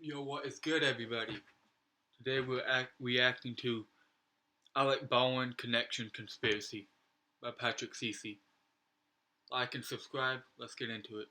Yo, what is good, everybody? Today we're reacting to Alec Baldwin Connection Conspiracy by Patrick Cece. Like and subscribe. Let's get into it.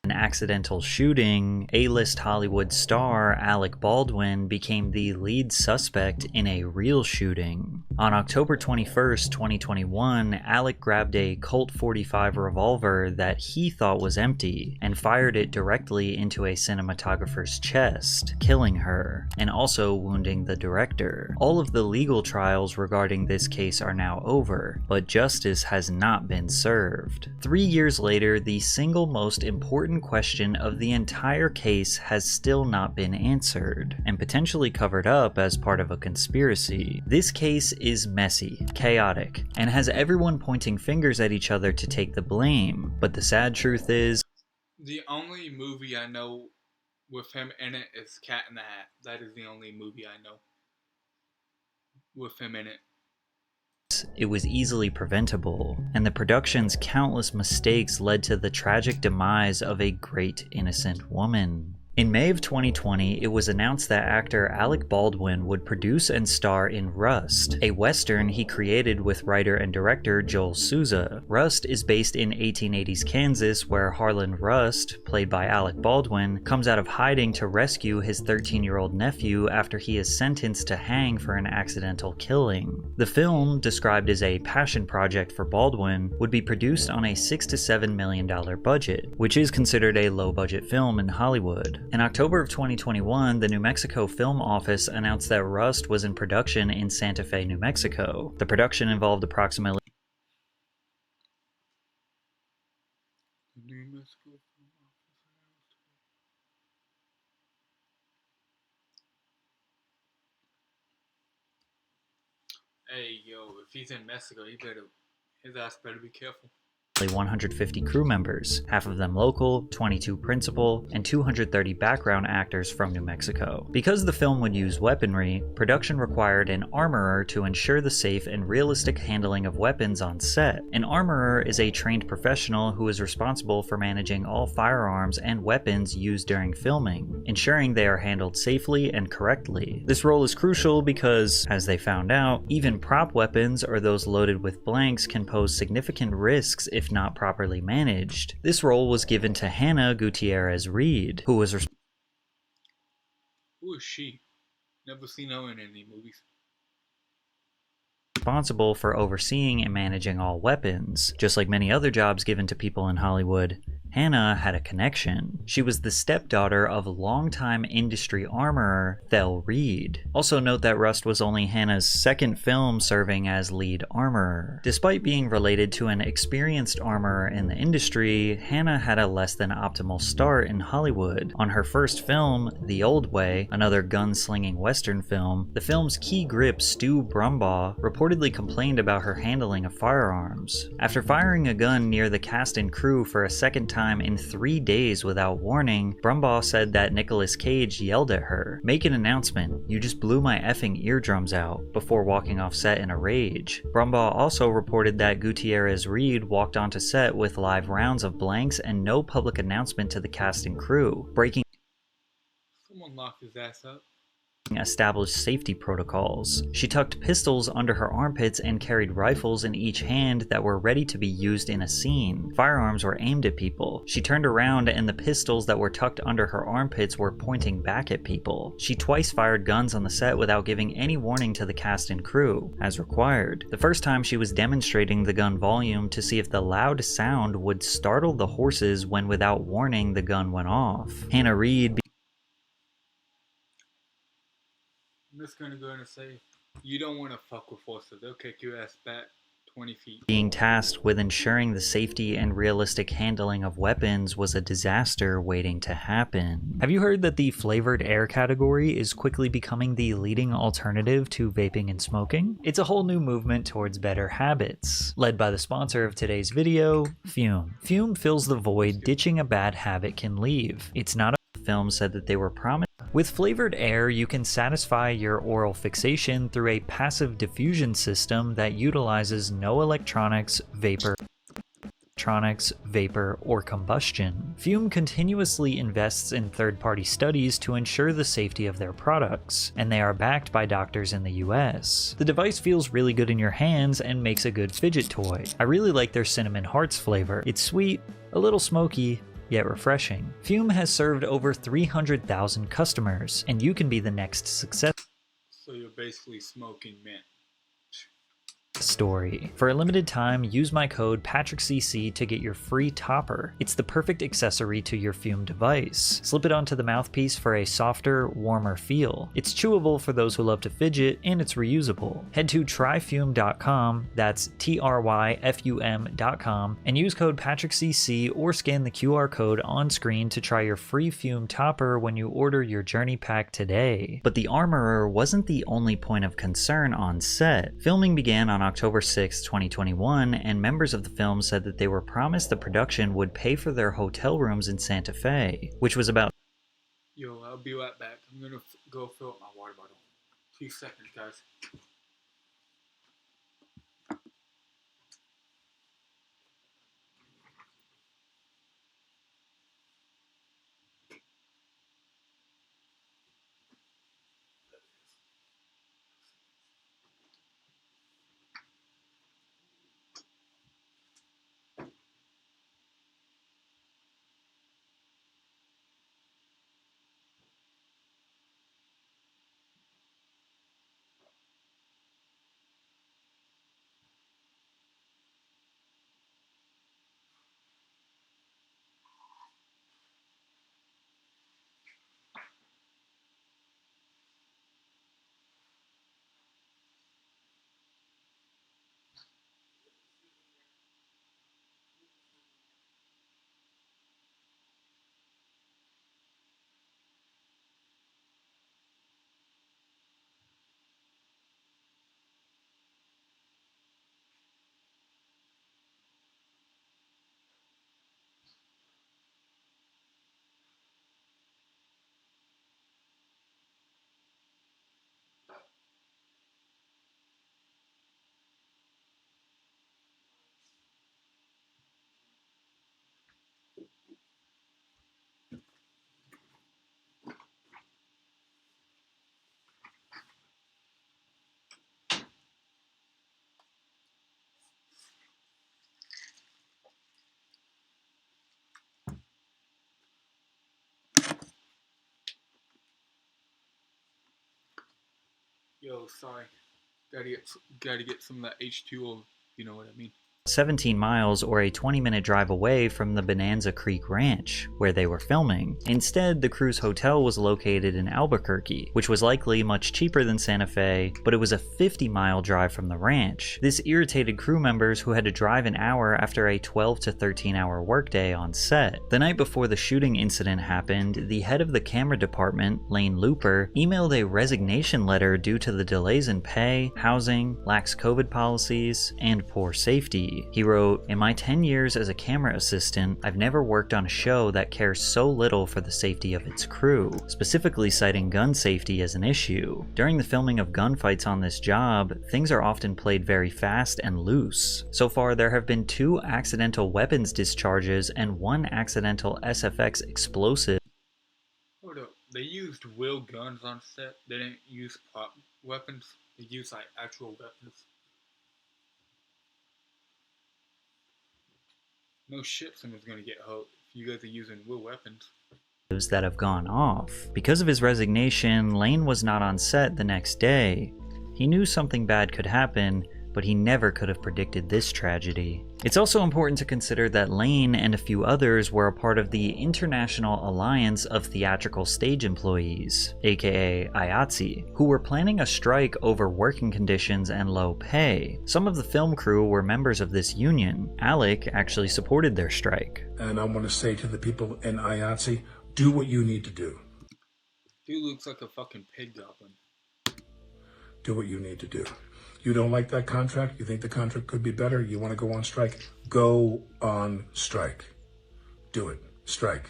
An accidental shooting, A-list Hollywood star Alec Baldwin became the lead suspect in a real shooting. On October 21st, 2021, Alec grabbed a Colt 45 revolver that he thought was empty and fired it directly into a cinematographer's chest, killing her, and also wounding the director. All of the legal trials regarding this case are now over, but justice has not been served. 3 years later, the single most important question of the entire case has still not been answered, and potentially covered up as part of a conspiracy. This case is messy, chaotic, and has everyone pointing fingers at each other to take the blame, but the sad truth is, The only movie I know with him in it is Cat in the Hat. That is the only movie I know with him in it. it was easily preventable, and the production's countless mistakes led to the tragic demise of a great innocent woman. In May of 2020, it was announced that actor Alec Baldwin would produce and star in Rust, a western he created with writer and director Joel Souza. Rust is based in 1880s Kansas, where Harlan Rust, played by Alec Baldwin, comes out of hiding to rescue his 13-year-old nephew after he is sentenced to hang for an accidental killing. The film, described as a passion project for Baldwin, would be produced on a $6 to $7 million budget, which is considered a low-budget film in Hollywood. In October of 2021, the New Mexico Film Office announced that Rust was in production in Santa Fe, New Mexico. The production involved approximately Hey, yo, if he's in Mexico, his ass better be careful. 150 crew members, half of them local, 22 principal, and 230 background actors from New Mexico. Because the film would use weaponry, production required an armorer to ensure the safe and realistic handling of weapons on set. An armorer is a trained professional who is responsible for managing all firearms and weapons used during filming, ensuring they are handled safely and correctly. This role is crucial because, as they found out, even prop weapons or those loaded with blanks can pose significant risks if not properly managed. This role was given to Hannah Gutierrez Reed, who was Who is she? Never seen her in any movies. responsible for overseeing and managing all weapons. Just like many other jobs given to people in Hollywood, Hannah had a connection. She was the stepdaughter of longtime industry armorer Thel Reed. Also note that Rust was only Hannah's second film serving as lead armorer. Despite being related to an experienced armorer in the industry, Hannah had a less than optimal start in Hollywood. On her first film, The Old Way, another gun-slinging western film, the film's key grip Stu Brumbaugh reportedly complained about her handling of firearms. After firing a gun near the cast and crew for a second time in 3 days without warning, Brumbaugh said that Nicolas Cage yelled at her, "Make an announcement, you just blew my effing eardrums out," before walking off set in a rage. Brumbaugh also reported that Gutierrez Reed walked onto set with live rounds of blanks and no public announcement to the cast and crew, breaking Someone lock his ass up. established safety protocols. She tucked pistols under her armpits and carried rifles in each hand that were ready to be used in a scene. Firearms were aimed at people. She turned around and the pistols that were tucked under her armpits were pointing back at people. She twice fired guns on the set without giving any warning to the cast and crew, as required. The first time she was demonstrating the gun volume to see if the loud sound would startle the horses when without warning the gun went off. Hannah Reed I'm just gonna go in and say, you don't want to fuck with horses. They'll kick your ass back 20 feet. being tasked with ensuring the safety and realistic handling of weapons was a disaster waiting to happen. Have you heard that the flavored air category is quickly becoming the leading alternative to vaping and smoking? It's a whole new movement towards better habits, led by the sponsor of today's video, Fume. Fume fills the void ditching a bad habit can leave. It's not a film said that they were promised. With flavored air, you can satisfy your oral fixation through a passive diffusion system that utilizes no electronics, vapor, electronics, vapor, or combustion. Fume continuously invests in third-party studies to ensure the safety of their products, and they are backed by doctors in the US. The device feels really good in your hands and makes a good fidget toy. I really like their cinnamon hearts flavor. It's sweet, a little smoky, yet refreshing. Fume has served over 300,000 customers, and you can be the next success So you're basically smoking mint. story. For a limited time, use my code PatrickCC to get your free topper. It's the perfect accessory to your Fume device. Slip it onto the mouthpiece for a softer, warmer feel. It's chewable for those who love to fidget, and it's reusable. Head to tryfume.com, that's tryfum.com, and use code PatrickCC or scan the QR code on screen to try your free Fume topper when you order your journey pack today. But the armorer wasn't the only point of concern on set. Filming began on October 6, 2021, and members of the film said that they were promised the production would pay for their hotel rooms in Santa Fe, which was about Yo, I'll be right back. I'm gonna go fill up my water bottle. 2 seconds, guys. Yo, sorry. Gotta get some of that H2O. You know what I mean. 17 miles or a 20-minute drive away from the Bonanza Creek Ranch, where they were filming. Instead, the crew's hotel was located in Albuquerque, which was likely much cheaper than Santa Fe, but it was a 50-mile drive from the ranch. This irritated crew members who had to drive an hour after a 12 to 13-hour workday on set. The night before the shooting incident happened, the head of the camera department, Lane Looper, emailed a resignation letter due to the delays in pay, housing, lax COVID policies, and poor safety. He wrote, "In my 10 years as a camera assistant, I've never worked on a show that cares so little for the safety of its crew," specifically citing gun safety as an issue. During the filming of gunfights on this job, things are often played very fast and loose. So far, there have been 2 accidental weapons discharges and 1 accidental SFX explosive. Hold up. They used real guns on set. They didn't use prop weapons. They used like actual weapons. No shit, someone's gonna get hurt if you guys are using real weapons. That have gone off. Because of his resignation, Lane was not on set the next day. He knew something bad could happen, but he never could have predicted this tragedy. It's also important to consider that Lane and a few others were a part of the International Alliance of Theatrical Stage Employees, aka IATSE, who were planning a strike over working conditions and low pay. Some of the film crew were members of this union. Alec actually supported their strike. And I want to say to the people in IATSE, do what you need to do. Dude looks like a fucking pig goblin. Do what you need to do. You don't like that contract? You think the contract could be better? You want to go on strike? Go on strike. Do it. Strike.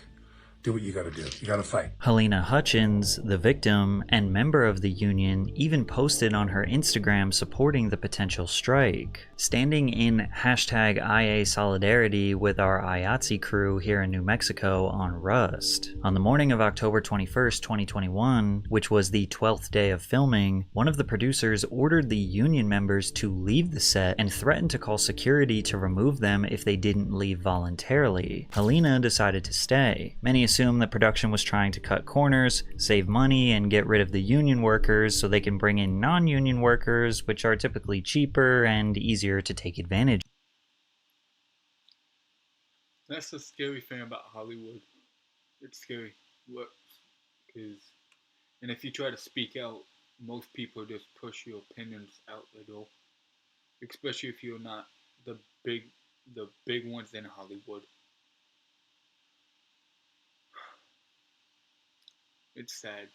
Do what you gotta do. You gotta fight. Helena Hutchins, the victim and member of the union, even posted on her Instagram supporting the potential strike, standing in hashtag IA solidarity with our IATSE crew here in New Mexico on Rust. On the morning of October 21st, 2021, which was the 12th day of filming, one of the producers ordered the union members to leave the set and threatened to call security to remove them if they didn't leave voluntarily. Helena decided to stay. Many assume that production was trying to cut corners, save money, and get rid of the union workers so they can bring in non-union workers, which are typically cheaper and easier to take advantage. That's the scary thing about Hollywood. It's scary. And if you try to speak out, most people just push your opinions out the door. Especially if you're not the big ones in Hollywood. It's sad.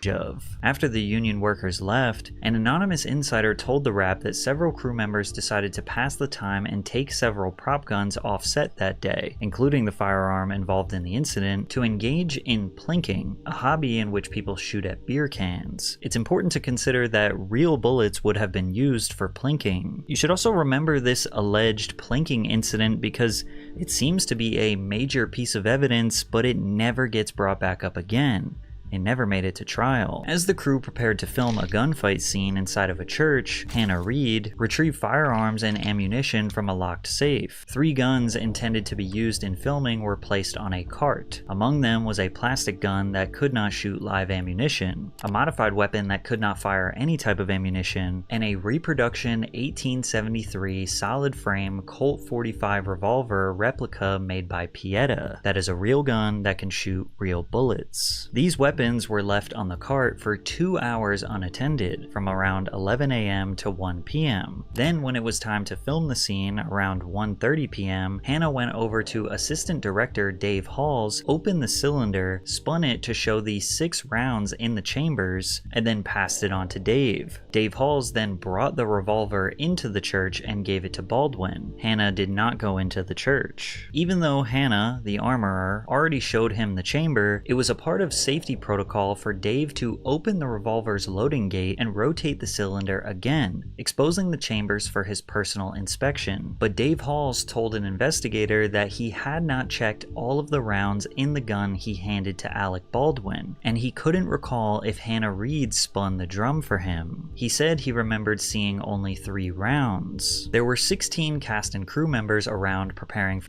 Of. After the union workers left, an anonymous insider told the Wrap that several crew members decided to pass the time and take several prop guns off set that day, including the firearm involved in the incident, to engage in plinking, a hobby in which people shoot at beer cans. It's important to consider that real bullets would have been used for plinking. You should also remember this alleged plinking incident because it seems to be a major piece of evidence, but it never gets brought back up again. It never made it to trial. As the crew prepared to film a gunfight scene inside of a church, Hannah Reed retrieved firearms and ammunition from a locked safe. 3 guns intended to be used in filming were placed on a cart. Among them was a plastic gun that could not shoot live ammunition, a modified weapon that could not fire any type of ammunition, and a reproduction 1873 solid frame Colt 45 revolver replica made by Pieta that is a real gun that can shoot real bullets. These weapons were left on the cart for 2 hours unattended, from around 11 a.m. to 1 p.m. Then, when it was time to film the scene around 1:30 p.m., Hannah went over to assistant director Dave Halls, opened the cylinder, spun it to show the 6 rounds in the chambers, and then passed it on to Dave. Dave Halls then brought the revolver into the church and gave it to Baldwin. Hannah did not go into the church. Even though Hannah, the armorer, already showed him the chamber, it was a part of safety protocol for Dave to open the revolver's loading gate and rotate the cylinder again, exposing the chambers for his personal inspection. But Dave Halls told an investigator that he had not checked all of the rounds in the gun he handed to Alec Baldwin, and he couldn't recall if Hannah Reed spun the drum for him. He said he remembered seeing only 3 rounds. There were 16 cast and crew members around preparing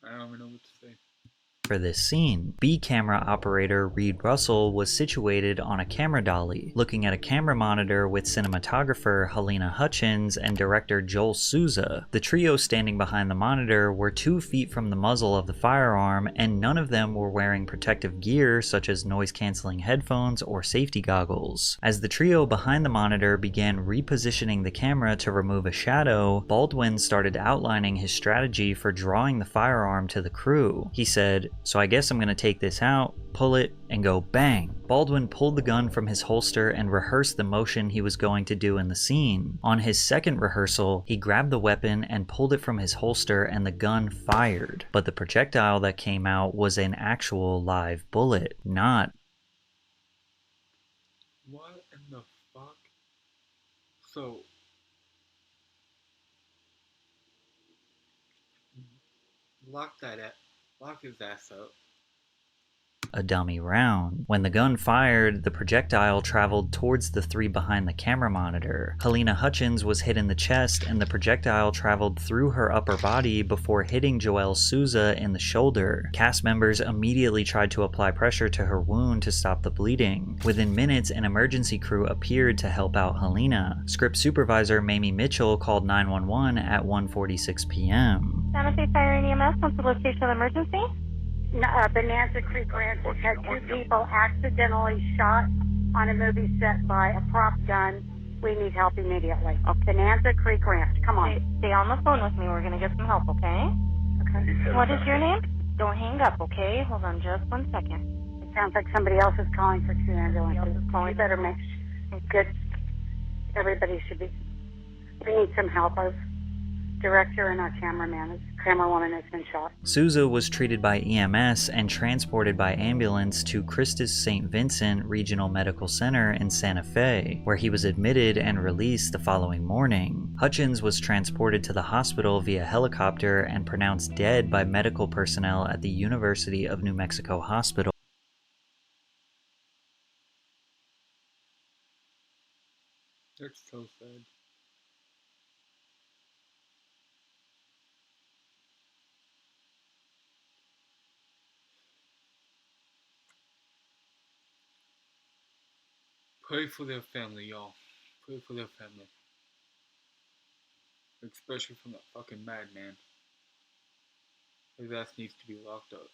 I don't even know what to say. for this scene. B camera operator Reed Russell was situated on a camera dolly, looking at a camera monitor with cinematographer Helena Hutchins and director Joel Souza. The trio standing behind the monitor were 2 feet from the muzzle of the firearm, and none of them were wearing protective gear such as noise-canceling headphones or safety goggles. As the trio behind the monitor began repositioning the camera to remove a shadow, Baldwin started outlining his strategy for drawing the firearm to the crew. He said, "So I guess I'm gonna take this out, pull it, and go bang." Baldwin pulled the gun from his holster and rehearsed the motion he was going to do in the scene. On his second rehearsal, he grabbed the weapon and pulled it from his holster and the gun fired. But the projectile that came out was an actual live bullet, not... What in the fuck? So... Lock his ass up. a dummy round. When the gun fired, the projectile traveled towards the 3 behind the camera monitor. Helena Hutchins was hit in the chest and the projectile traveled through her upper body before hitting Joel Souza in the shoulder. Cast members immediately tried to apply pressure to her wound to stop the bleeding. Within minutes, an emergency crew appeared to help out Helena. Script supervisor Mamie Mitchell called 911 at 1:46 p.m. San Jose Fire and EMS, what's the location of the emergency? Bonanza Creek Ranch has had 2 people accidentally shot on a movie set by a prop gun. We need help immediately. Bonanza Creek Ranch, come on. Stay on the phone with me. We're going to get some help, okay? Okay. What is your name? Don't hang up, okay? Hold on just 1 second. It sounds like somebody else is calling for 2 ambulances. You better make good. Everybody should be. We need some help. director and our cameraman. This camerawoman has been shot. Souza was treated by EMS and transported by ambulance to Christus St. Vincent Regional Medical Center in Santa Fe, where he was admitted and released the following morning. Hutchins was transported to the hospital via helicopter and pronounced dead by medical personnel at the University of New Mexico Hospital. That's so sad. Pray for their family, y'all. Pray for their family. Especially from that fucking madman. His ass needs to be locked up.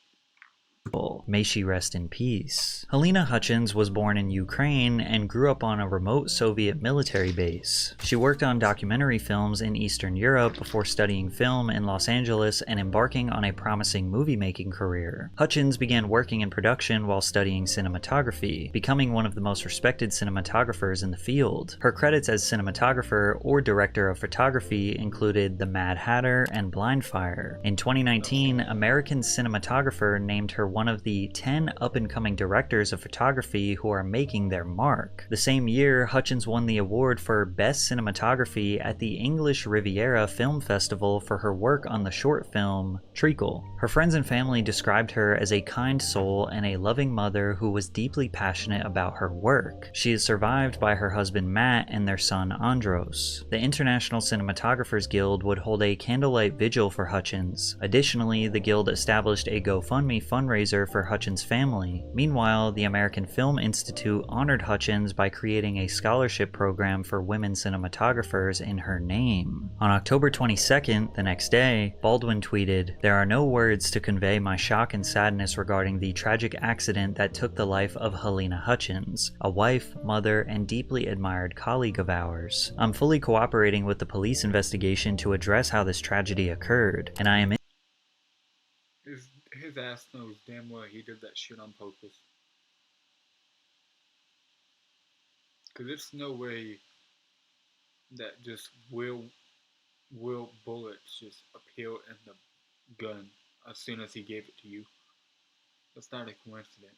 May she rest in peace. Helena Hutchins was born in Ukraine and grew up on a remote Soviet military base. She worked on documentary films in Eastern Europe before studying film in Los Angeles and embarking on a promising movie-making career. Hutchins began working in production while studying cinematography, becoming one of the most respected cinematographers in the field. Her credits as cinematographer or director of photography included The Mad Hatter and Blind Fire. In 2019, American Cinematographer named her one of the 10 up-and-coming directors of photography who are making their mark. The same year, Hutchins won the award for Best Cinematography at the English Riviera Film Festival for her work on the short film Treacle. Her friends and family described her as a kind soul and a loving mother who was deeply passionate about her work. She is survived by her husband Matt and their son Andros. The International Cinematographers Guild would hold a candlelight vigil for Hutchins. Additionally, the guild established a GoFundMe fundraiser for Hutchins' family. Meanwhile, the American Film Institute honored Hutchins by creating a scholarship program for women cinematographers in her name. On October 22nd, the next day, Baldwin tweeted, "There are no words to convey my shock and sadness regarding the tragic accident that took the life of Helena Hutchins, a wife, mother, and deeply admired colleague of ours. I'm fully cooperating with the police investigation to address how this tragedy occurred, and I am His ass knows damn well he did that shit on purpose. Cause it's no way that just will bullets just appear in the gun as soon as he gave it to you. That's not a coincidence.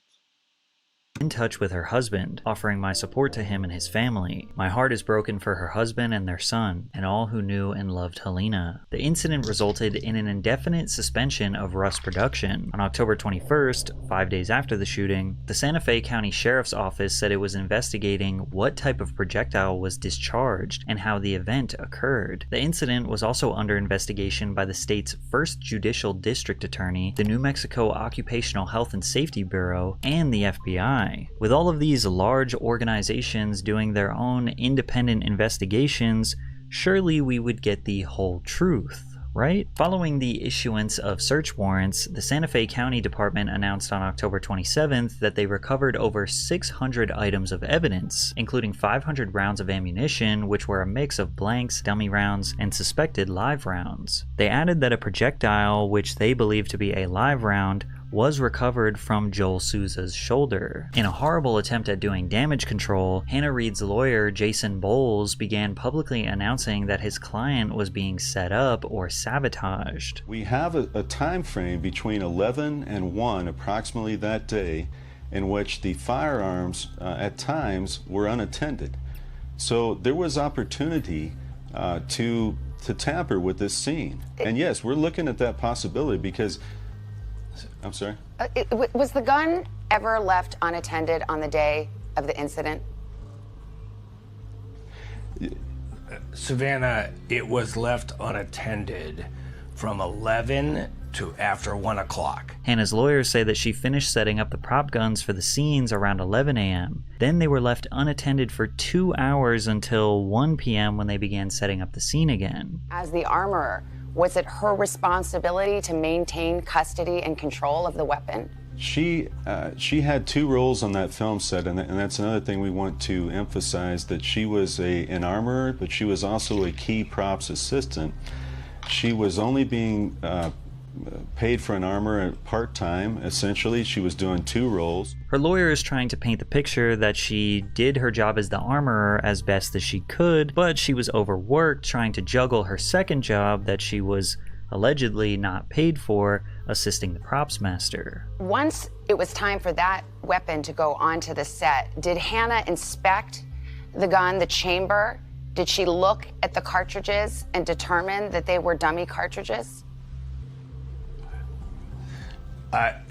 in touch with her husband, offering my support to him and his family. My heart is broken for her husband and their son, and all who knew and loved Helena." The incident resulted in an indefinite suspension of Rust production. On October 21st, 5 days after the shooting, the Santa Fe County Sheriff's Office said it was investigating what type of projectile was discharged and how the event occurred. The incident was also under investigation by the state's first judicial district attorney, the New Mexico Occupational Health and Safety Bureau, and the FBI. With all of these large organizations doing their own independent investigations, surely we would get the whole truth, right? Following the issuance of search warrants, the Santa Fe County Department announced on October 27th that they recovered over 600 items of evidence, including 500 rounds of ammunition, which were a mix of blanks, dummy rounds, and suspected live rounds. They added that a projectile, which they believed to be a live round, was recovered from Joel Souza's shoulder. In a horrible attempt at doing damage control, Hannah Reed's lawyer, Jason Bowles, began publicly announcing that his client was being set up or sabotaged. We have a time frame between 11 and 1, approximately that day, in which the firearms at times were unattended. So there was opportunity to tamper with this scene. And yes, we're looking at that possibility because I'm sorry? Was the gun ever left unattended on the day of the incident? Savannah, it was left unattended from 11 to after 1 o'clock. Hannah's lawyers say that she finished setting up the prop guns for the scenes around 11 a.m. Then they were left unattended for 2 hours until 1 p.m. when they began setting up the scene again. As the armorer, was it her responsibility to maintain custody and control of the weapon? She had 2 roles on that film set, and that's another thing we want to emphasize, that she was an armorer, but she was also a key props assistant. She was only being paid for an armor part-time. Essentially, she was doing 2 roles. Her lawyer is trying to paint the picture that she did her job as the armorer as best as she could, but she was overworked trying to juggle her second job that she was allegedly not paid for, assisting the props master. Once it was time for that weapon to go onto the set, did Hannah inspect the gun, the chamber? Did she look at the cartridges and determine that they were dummy cartridges?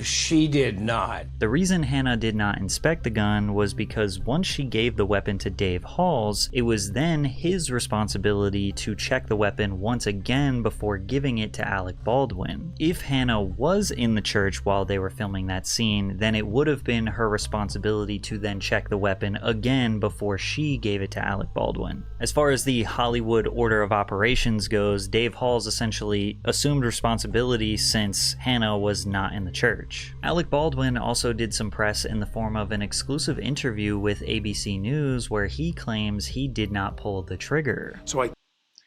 She did not. The reason Hannah did not inspect the gun was because once she gave the weapon to Dave Halls, it was then his responsibility to check the weapon once again before giving it to Alec Baldwin. If Hannah was in the church while they were filming that scene, then it would have been her responsibility to then check the weapon again before she gave it to Alec Baldwin. As far as the Hollywood order of operations goes, Dave Halls essentially assumed responsibility since Hannah was not in the church. Alec Baldwin also did some press in the form of an exclusive interview with ABC News where he claims he did not pull the trigger.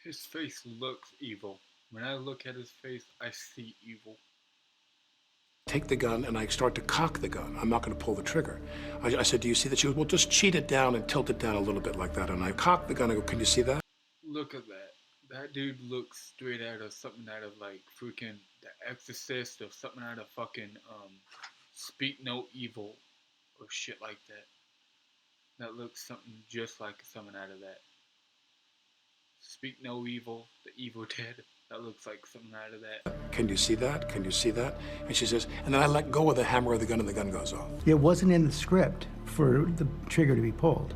His face looks evil. When I look at his face, I see evil. Take the gun and I start to cock the gun. I'm not going to pull the trigger. I said, do you see that? She goes, well, just cheat it down and tilt it down a little bit like that. And I cocked the gun. I go, can you see that? Look at that. That dude looks straight out of something out of like freaking The Exorcist or something out of fucking Speak No Evil or shit like that. That looks something just like something out of that. Speak No Evil, The Evil Dead. That looks like something out of that. Can you see that? Can you see that? And she says, and then I let go of the hammer of the gun and the gun goes off. It wasn't in the script for the trigger to be pulled.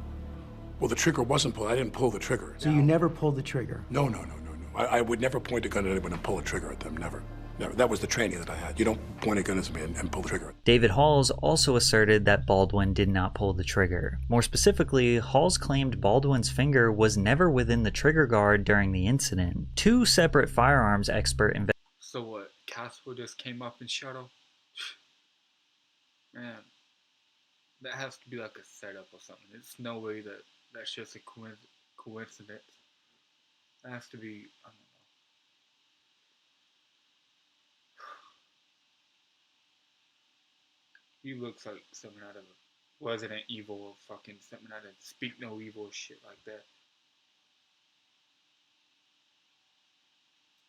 Well, the trigger wasn't pulled. I didn't pull the trigger. So you never pulled the trigger? No. I would never point a gun at anyone and pull a trigger at them. Never. That was the training that I had. You don't point a gun at me and pull the trigger. David Halls also asserted that Baldwin did not pull the trigger. More specifically, Halls claimed Baldwin's finger was never within the trigger guard during the incident. 2 separate firearms expert So what? Casper just came up and shot him? Man, that has to be like a setup or something. It's no way that that's just a coincidence. It has to be, I don't know. He looks like something out of Resident Evil or fucking something out of Speak No Evil or shit like that.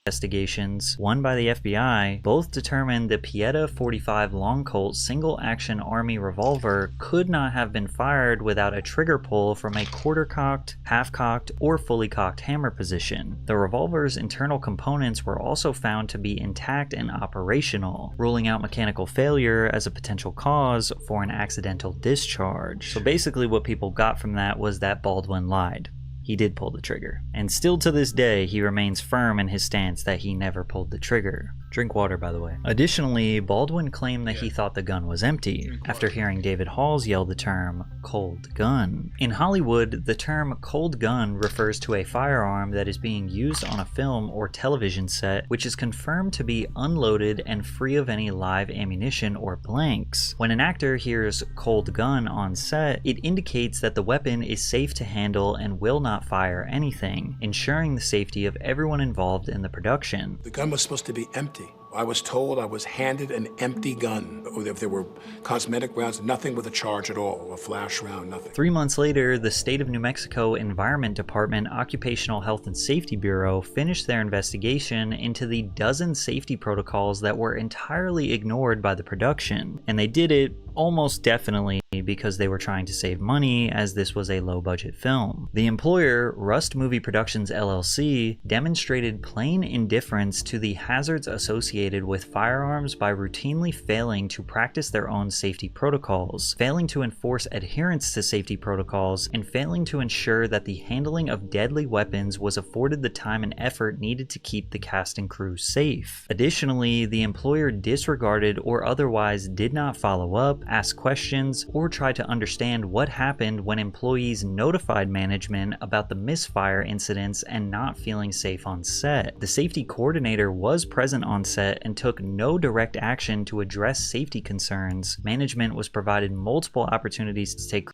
investigations, one by the FBI, both determined the Pieta 45 Long Colt single-action Army revolver could not have been fired without a trigger pull from a quarter-cocked, half-cocked, or fully cocked hammer position. The revolver's internal components were also found to be intact and operational, ruling out mechanical failure as a potential cause for an accidental discharge. So basically what people got from that was that Baldwin lied. He did pull the trigger. And still to this day, he remains firm in his stance that he never pulled the trigger. Drink water, by the way. Additionally, Baldwin claimed that he thought the gun was empty, after hearing David Halls yell the term, cold gun. In Hollywood, the term cold gun refers to a firearm that is being used on a film or television set, which is confirmed to be unloaded and free of any live ammunition or blanks. When an actor hears cold gun on set, it indicates that the weapon is safe to handle and will not fire anything, ensuring the safety of everyone involved in the production. The gun was supposed to be empty. I was told I was handed an empty gun. If there were cosmetic rounds, nothing with a charge at all, a flash round, nothing. 3 months later, the State of New Mexico Environment Department Occupational Health and Safety Bureau finished their investigation into the dozen safety protocols that were entirely ignored by the production. And they did it almost definitely because they were trying to save money, as this was a low-budget film. The employer, Rust Movie Productions LLC, demonstrated plain indifference to the hazards associated with firearms by routinely failing to practice their own safety protocols, failing to enforce adherence to safety protocols, and failing to ensure that the handling of deadly weapons was afforded the time and effort needed to keep the cast and crew safe. Additionally, the employer disregarded or otherwise did not follow up, ask questions, or try to understand what happened when employees notified management about the misfire incidents and not feeling safe on set. The safety coordinator was present on set and took no direct action to address safety concerns. Management was provided multiple opportunities to take.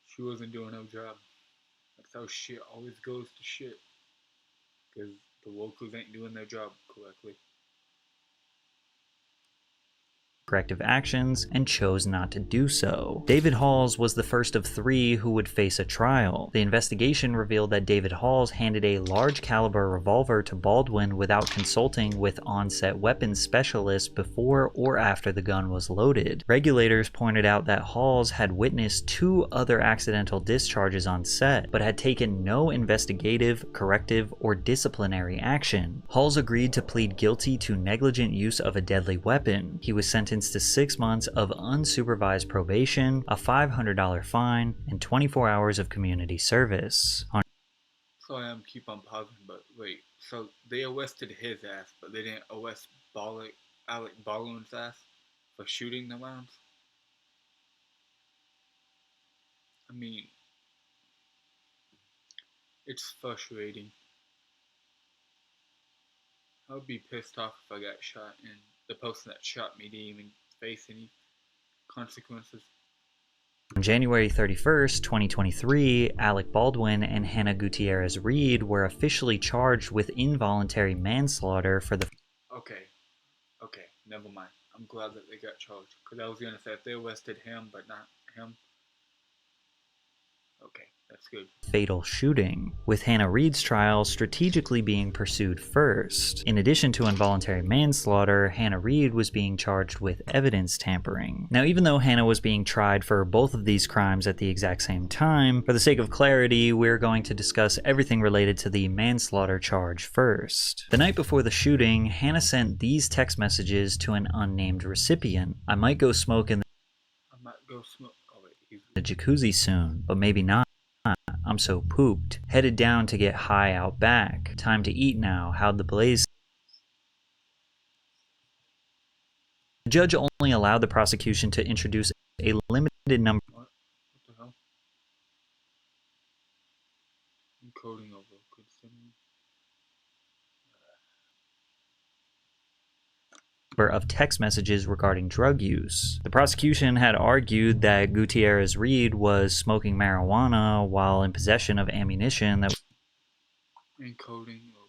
She wasn't doing her job. That's how shit always goes to shit. Because the locals ain't doing their job correctly. corrective actions and chose not to do so. David Halls was the first of 3 who would face a trial. The investigation revealed that David Halls handed a large caliber revolver to Baldwin without consulting with on-set weapons specialists before or after the gun was loaded. Regulators pointed out that Halls had witnessed 2 other accidental discharges on set, but had taken no investigative, corrective, or disciplinary action. Halls agreed to plead guilty to negligent use of a deadly weapon. He was sentenced to 6 months of unsupervised probation, a $500 fine, and 24 hours of community service. Sorry, I'm keep on pausing, but wait. So they arrested his ass, but they didn't arrest Alec Baldwin's ass for shooting the rounds? I mean, it's frustrating. I would be pissed off if I got shot and the person that shot me didn't even face any consequences. On January 31st, 2023, Alec Baldwin and Hannah Gutierrez Reed were officially charged with involuntary manslaughter for the... Okay, never mind. I'm glad that they got charged, because I was gonna say if they arrested him but not him. Okay, that's good. Fatal shooting, with Hannah Reed's trial strategically being pursued first. In addition to involuntary manslaughter, Hannah Reed was being charged with evidence tampering. Now, even though Hannah was being tried for both of these crimes at the exact same time, for the sake of clarity, we're going to discuss everything related to the manslaughter charge first. The night before the shooting, Hannah sent these text messages to an unnamed recipient. "I might go smoke in the jacuzzi soon, but maybe not. I'm so pooped. Headed down to get high out back. Time to eat now. How'd the blaze..." The judge only allowed the prosecution to introduce a limited number What the hell? Encoding over good signal. of text messages regarding drug use. The prosecution had argued that Gutierrez Reed was smoking marijuana while in possession of ammunition that Encoding over.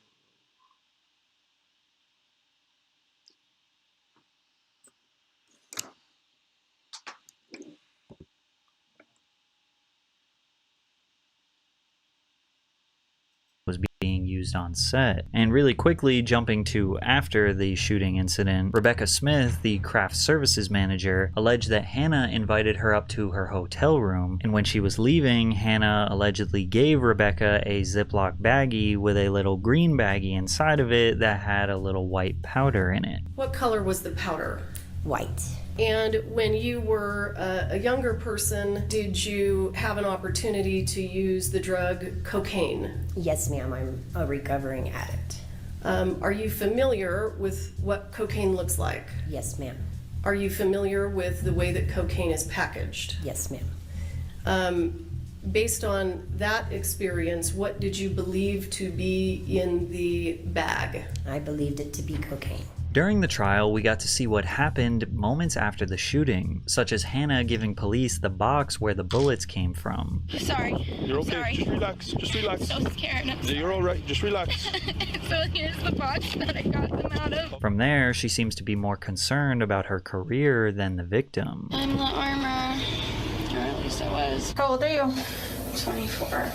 was being used on set. And really quickly jumping to after the shooting incident, Rebecca Smith, the craft services manager, alleged that Hannah invited her up to her hotel room, and when she was leaving, Hannah allegedly gave Rebecca a Ziploc baggie with a little green baggie inside of it that had a little white powder in it. What color was the powder? White. And when you were a younger person, did you have an opportunity to use the drug cocaine? Yes, ma'am. I'm a recovering addict. Are you familiar with what cocaine looks like? Yes, ma'am. Are you familiar with the way that cocaine is packaged? Yes, ma'am. Based on that experience, what did you believe to be in the bag? I believed it to be cocaine. During the trial, we got to see what happened moments after the shooting, such as Hannah giving police the box where the bullets came from. Sorry. You're okay. Sorry. Just relax. Just relax. I'm so scared. You're all right. Just relax. So here's the box that I got them out of. From there, she seems to be more concerned about her career than the victim. I'm the armor. Or at least I was. How old are you? 24.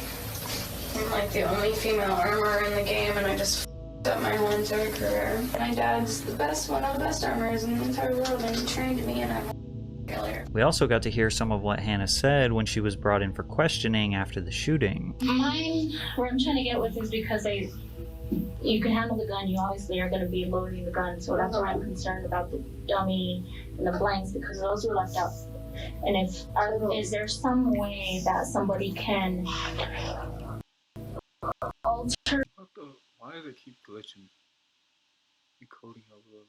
I'm like the only female armor in the game, and I just up my whole entire career. My dad's the best, one of the best armors in the entire world, and he trained me, and I'm a failure. We also got to hear some of what Hannah said when she was brought in for questioning after the shooting. Where I'm trying to get with is because you can handle the gun, you obviously are going to be loading the gun, so that's why I'm concerned about the dummy and the blanks, because those were left out. And is there some way that somebody can alter? Why does it keep glitching? Encoding over.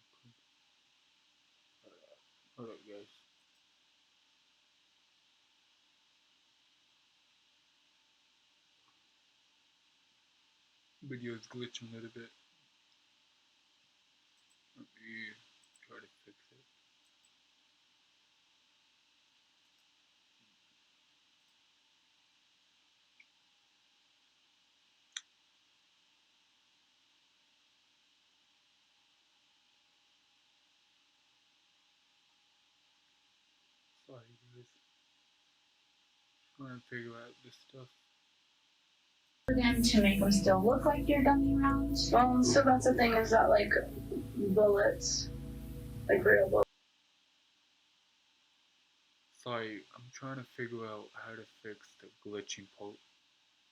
Hold up, guys. Video is glitching a little bit. Let me try to fix it. Sorry guys. I'm trying to figure out this stuff. For them to make them still look like they're dummy rounds. Well, so that's the thing, is that like bullets, like real bullets. Sorry, I'm trying to figure out how to fix the glitching part.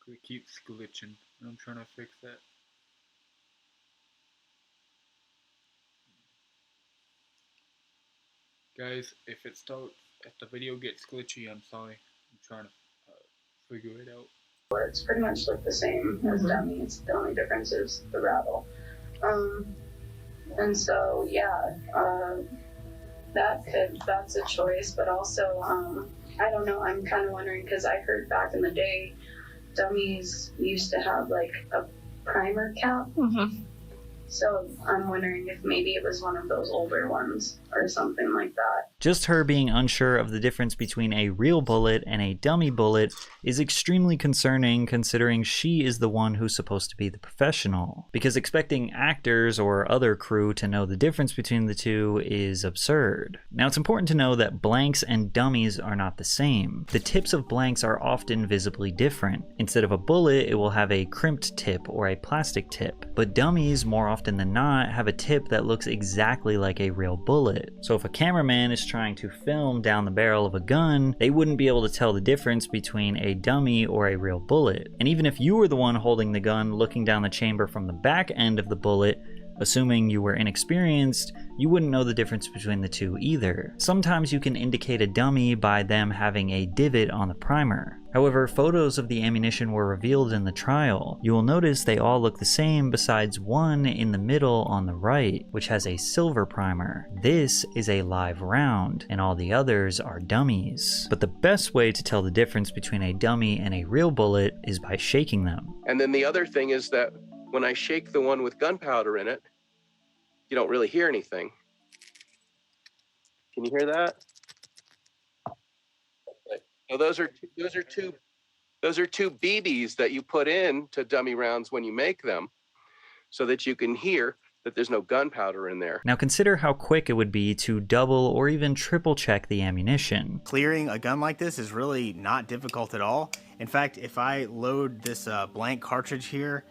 It keeps glitching, and I'm trying to fix that. Guys, if the video gets glitchy, I'm sorry. I'm trying to figure it out. It's pretty much look the same as dummies. The only difference is the rattle. And so yeah, that's a choice. But also, I don't know. I'm kind of wondering, because I heard back in the day, dummies used to have like a primer cap. So I'm wondering if maybe it was one of those older ones or something like that. Just her being unsure of the difference between a real bullet and a dummy bullet is extremely concerning, considering she is the one who's supposed to be the professional. Because expecting actors or other crew to know the difference between the two is absurd. Now, it's important to know that blanks and dummies are not the same. The tips of blanks are often visibly different. Instead of a bullet, it will have a crimped tip or a plastic tip. But dummies, more often than not, have a tip that looks exactly like a real bullet. So if a cameraman is trying to film down the barrel of a gun, they wouldn't be able to tell the difference between a dummy or a real bullet. And even if you were the one holding the gun looking down the chamber from the back end of the bullet, assuming you were inexperienced, you wouldn't know the difference between the two either. Sometimes you can indicate a dummy by them having a divot on the primer. However, photos of the ammunition were revealed in the trial. You will notice they all look the same besides one in the middle on the right, which has a silver primer. This is a live round, and all the others are dummies. But the best way to tell the difference between a dummy and a real bullet is by shaking them. And then the other thing is that when I shake the one with gunpowder in it, you don't really hear anything. Can you hear that? Okay. So those are two BBs that you put in to dummy rounds when you make them, so that you can hear that there's no gunpowder in there. Now consider how quick it would be to double or even triple check the ammunition. Clearing a gun like this is really not difficult at all. In fact, if I load this blank cartridge here,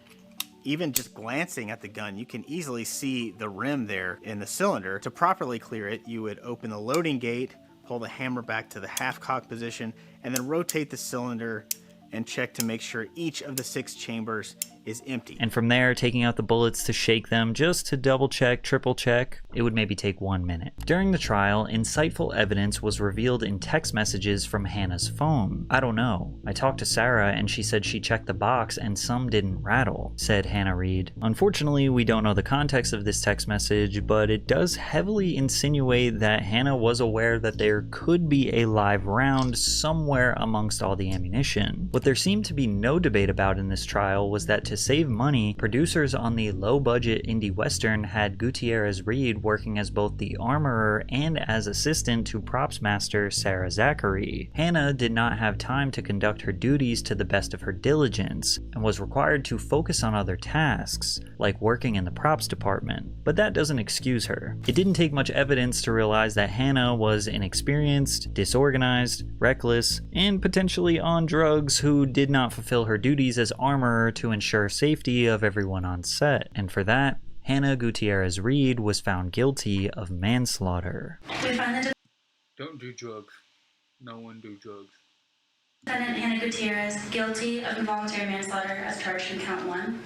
even just glancing at the gun, you can easily see the rim there in the cylinder. To properly clear it, you would open the loading gate, pull the hammer back to the half-cock position, and then rotate the cylinder and check to make sure each of the 6 chambers is empty. And from there, taking out the bullets to shake them just to double check, triple check, it would maybe take 1 minute. During the trial, insightful evidence was revealed in text messages from Hannah's phone. I don't know. I talked to Sarah and she said she checked the box and some didn't rattle, said Hannah Reed. Unfortunately, we don't know the context of this text message, but it does heavily insinuate that Hannah was aware that there could be a live round somewhere amongst all the ammunition. What there seemed to be no debate about in this trial was that to save money, producers on the low-budget indie western had Gutierrez Reed working as both the armorer and as assistant to props master Sarah Zachary. Hannah did not have time to conduct her duties to the best of her diligence, and was required to focus on other tasks, like working in the props department. But that doesn't excuse her. It didn't take much evidence to realize that Hannah was inexperienced, disorganized, reckless, and potentially on drugs who did not fulfill her duties as armorer to ensure safety of everyone on set. And for that, Hannah Gutierrez Reed was found guilty of manslaughter. Don't do drugs. No one do drugs. Defendant Hannah Gutierrez guilty of involuntary manslaughter as charged in count 1.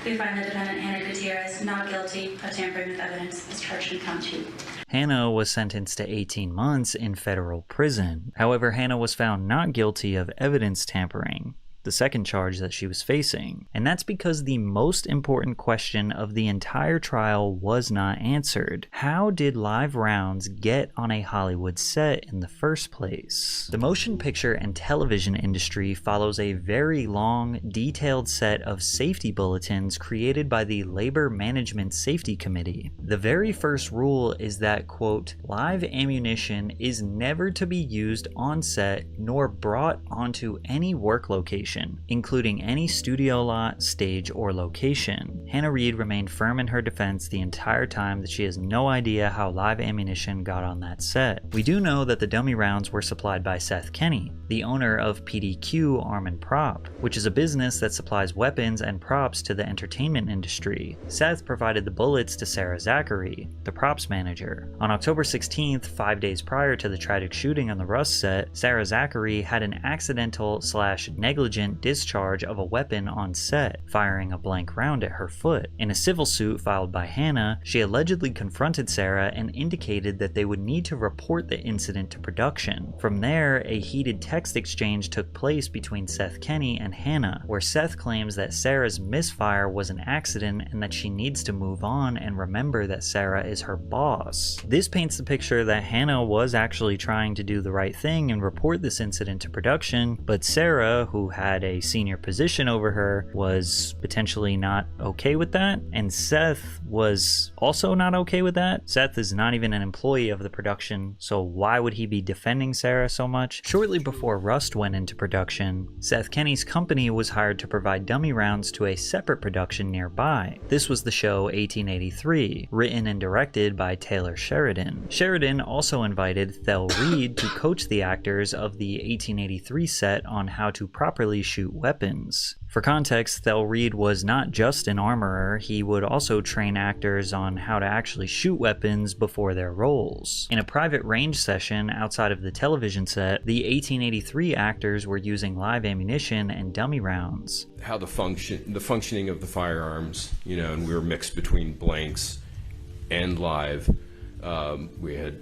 We find the defendant Hannah Gutierrez not guilty of tampering with evidence as charged in count 2. Hannah was sentenced to 18 months in federal prison. However, Hannah was found not guilty of evidence tampering, the second charge that she was facing. And that's because the most important question of the entire trial was not answered. How did live rounds get on a Hollywood set in the first place? The motion picture and television industry follows a very long, detailed set of safety bulletins created by the Labor Management Safety Committee. The very first rule is that, quote, live ammunition is never to be used on set nor brought onto any work location information, including any studio lot, stage, or location. Hannah Reed remained firm in her defense the entire time that she has no idea how live ammunition got on that set. We do know that the dummy rounds were supplied by Seth Kenny, the owner of PDQ Arm and Prop, which is a business that supplies weapons and props to the entertainment industry. Seth provided the bullets to Sarah Zachary, the props manager. On October 16th, 5 days prior to the tragic shooting on the Rust set, Sarah Zachary had an accidental/negligent discharge of a weapon on set, firing a blank round at her foot. In a civil suit filed by Hannah, she allegedly confronted Sarah and indicated that they would need to report the incident to production. From there, a heated text exchange took place between Seth Kenny and Hannah, where Seth claims that Sarah's misfire was an accident and that she needs to move on and remember that Sarah is her boss. This paints the picture that Hannah was actually trying to do the right thing and report this incident to production, but Sarah, who had a senior position over her, was potentially not okay with that, and Seth was also not okay with that. Seth is not even an employee of the production, so why would he be defending Sarah so much? Shortly before Rust went into production, Seth Kenny's company was hired to provide dummy rounds to a separate production nearby. This was the show 1883, written and directed by Taylor Sheridan. Sheridan also invited Thel Reed to coach the actors of the 1883 set on how to properly shoot weapons. For context, Thel Reed was not just an armorer, he would also train actors on how to actually shoot weapons before their roles. In a private range session outside of the television set, the 1883 actors were using live ammunition and dummy rounds. How the functioning of the firearms, and we were mixed between blanks and live. We had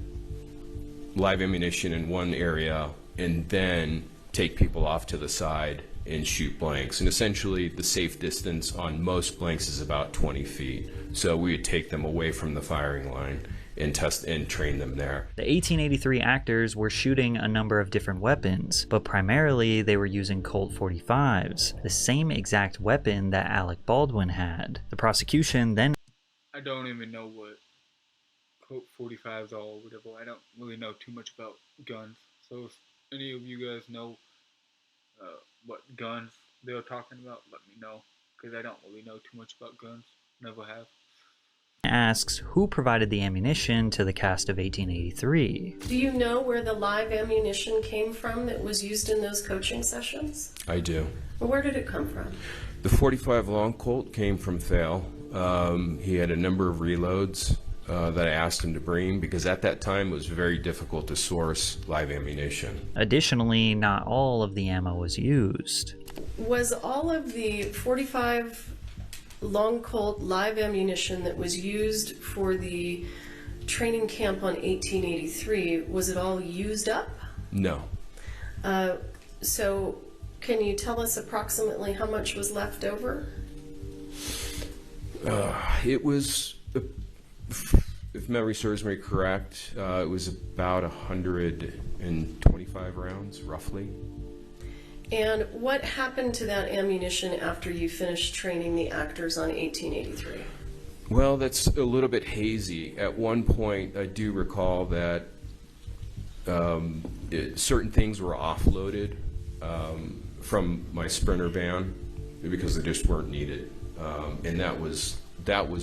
live ammunition in one area and then take people off to the side and shoot blanks. And essentially the safe distance on most blanks is about 20 feet. So we would take them away from the firing line and test and train them there. The 1883 actors were shooting a number of different weapons, but primarily they were using Colt 45s, the same exact weapon that Alec Baldwin had. The prosecution then... I don't even know what Colt 45s are or whatever. I don't really know too much about guns. So if any of you guys know what guns they're talking about, let me know, because I don't really know too much about guns. Never have. Asks who provided the ammunition to the cast of 1883. Do you know where the live ammunition came from that was used in those coaching sessions? I do. Where did it come from? The 45 long Colt came from Thale. He had a number of reloads that I asked him to bring, because at that time it was very difficult to source live ammunition. Additionally, not all of the ammo was used. Was all of the 45 long Colt live ammunition that was used for the training camp on 1883, was it all used up? No. So can you tell us approximately how much was left over? It was, if memory serves me correct, it was about 125 rounds, roughly. And what happened to that ammunition after you finished training the actors on 1883? Well, that's a little bit hazy. At one point, I do recall that certain things were offloaded from my Sprinter van because they just weren't needed, and that was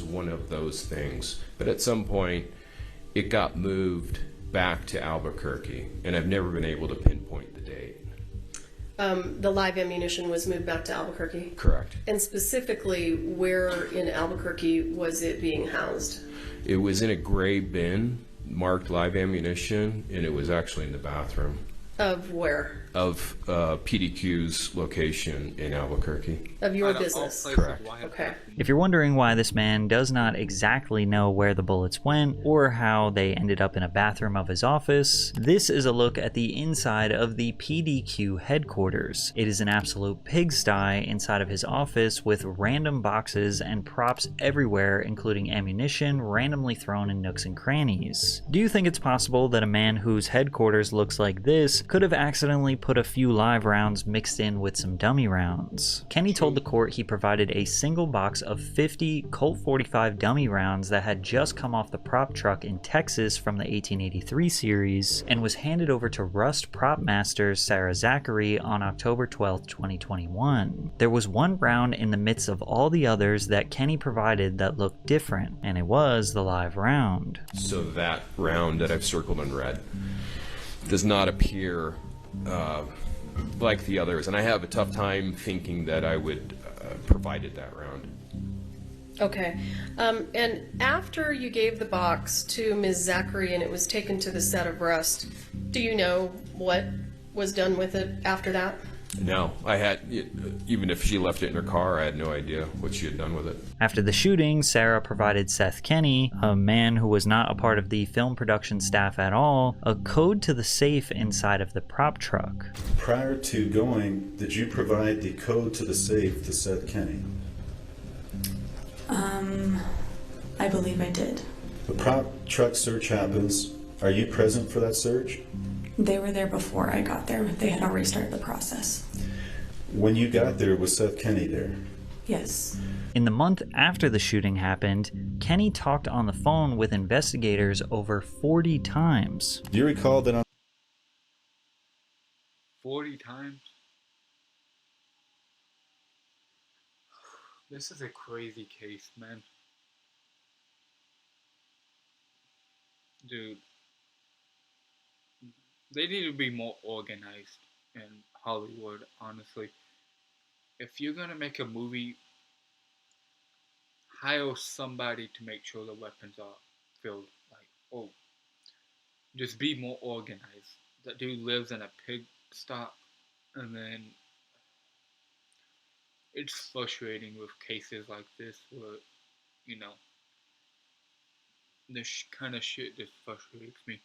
one of those things. But at some point, it got moved back to Albuquerque, and I've never been able to pinpoint the date. The live ammunition was moved back to Albuquerque? Correct. And specifically, where in Albuquerque was it being housed? It was in a gray bin marked live ammunition, and it was actually in the bathroom. Of where? Of PDQ's location in Albuquerque. Of your business? Correct. Okay. If you're wondering why this man does not exactly know where the bullets went or how they ended up in a bathroom of his office, this is a look at the inside of the PDQ headquarters. It is an absolute pigsty inside of his office with random boxes and props everywhere, including ammunition randomly thrown in nooks and crannies. Do you think it's possible that a man whose headquarters looks like this guns could have accidentally put a few live rounds mixed in with some dummy rounds. Kenny told the court he provided a single box of 50 Colt 45 dummy rounds that had just come off the prop truck in Texas from the 1883 series and was handed over to Rust prop master Sarah Zachary on October 12, 2021. There was one round in the midst of all the others that Kenny provided that looked different, and it was the live round. So that round that I've circled in red does not appear like the others, and I have a tough time thinking that I would provided that round. Okay. And after you gave the box to Ms. Zachary and it was taken to the set of Rust, do you know what was done with it after that? No, I had, even if she left it in her car, I had no idea what she had done with it. After the shooting, Sarah provided Seth Kenny, a man who was not a part of the film production staff at all, a code to the safe inside of the prop truck. Prior to going, did you provide the code to the safe to Seth Kenny? I believe I did. The prop truck search happens. Are you present for that search? They were there before I got there. They had already started the process. When you got there, was Seth Kenny there? Yes. In the month after the shooting happened, Kenny talked on the phone with investigators over 40 times. Do you recall that on 40 times? This is a crazy case, man. Dude. They need to be more organized in Hollywood, honestly. If you're gonna make a movie, hire somebody to make sure the weapons are filled. Like, just be more organized. That dude lives in a pig stop, and then it's frustrating with cases like this where, this kind of shit just frustrates me.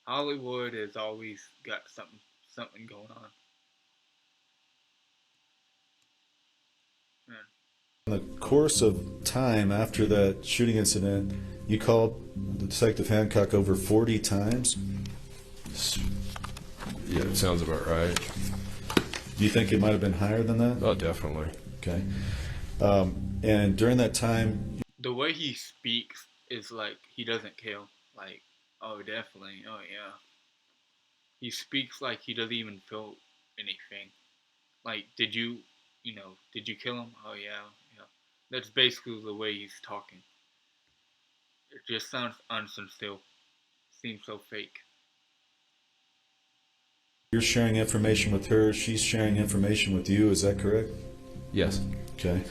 Hollywood has always got something going on. Man. In the course of time after that shooting incident, you called Detective Hancock over 40 times? Yeah, it sounds about right. Do you think it might have been higher than that? Oh, definitely. Okay. And during that time... The way he speaks is like he doesn't care. Like, oh, definitely. Oh, yeah. He speaks like he doesn't even feel anything. Like, did you kill him? Oh, yeah. That's basically the way he's talking. It just sounds unsincere. Seems so fake. You're sharing information with her, she's sharing information with you, is that correct? Yes. Okay.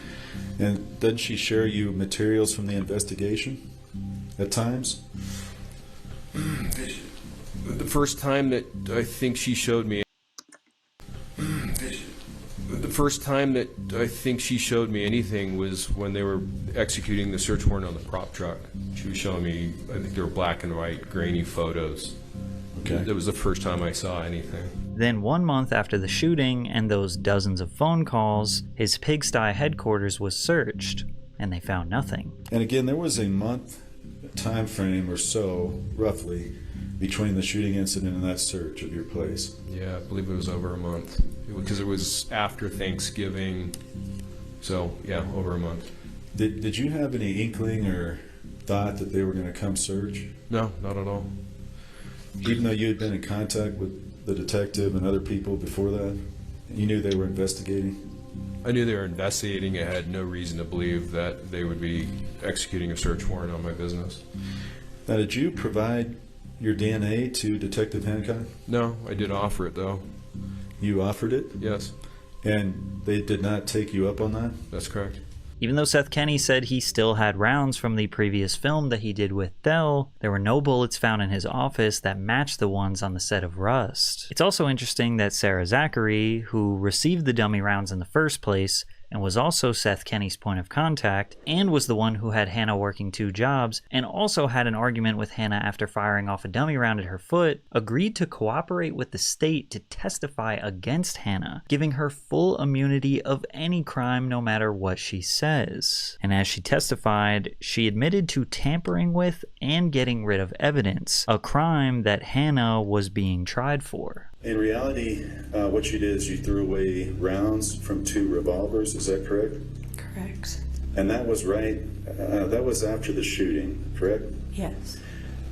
And doesn't she share you materials from the investigation at times? The first time that I think she showed me anything was when they were executing the search warrant on the prop truck. She was showing me, I think they were black and white, grainy photos. Okay. That was the first time I saw anything. Then 1 month after the shooting and those dozens of phone calls, his pigsty headquarters was searched, and they found nothing. And again, there was a month time frame or so, roughly, between the shooting incident and that search of your place. Yeah, I believe it was over a month. Because it was after Thanksgiving. So, yeah, over a month. Did you have any inkling or thought that they were going to come search? No, not at all. Even though you had been in contact with the detective and other people before that? You knew they were investigating? I knew they were investigating. I had no reason to believe that they would be executing a search warrant on my business. Now, did you provide your DNA to Detective Hancock? No, I did offer it, though. You offered it? Yes. And they did not take you up on that? That's correct. Even though Seth Kenny said he still had rounds from the previous film that he did with Dell, there were no bullets found in his office that matched the ones on the set of Rust. It's also interesting that Sarah Zachary, who received the dummy rounds in the first place, and was also Seth Kenny's point of contact, and was the one who had Hannah working 2 jobs, and also had an argument with Hannah after firing off a dummy round at her foot, agreed to cooperate with the state to testify against Hannah, giving her full immunity of any crime no matter what she says. And as she testified, she admitted to tampering with and getting rid of evidence, a crime that Hannah was being tried for. In reality, what you did is you threw away rounds from 2 revolvers, is that correct? Correct. And that was right, that was after the shooting, correct? Yes.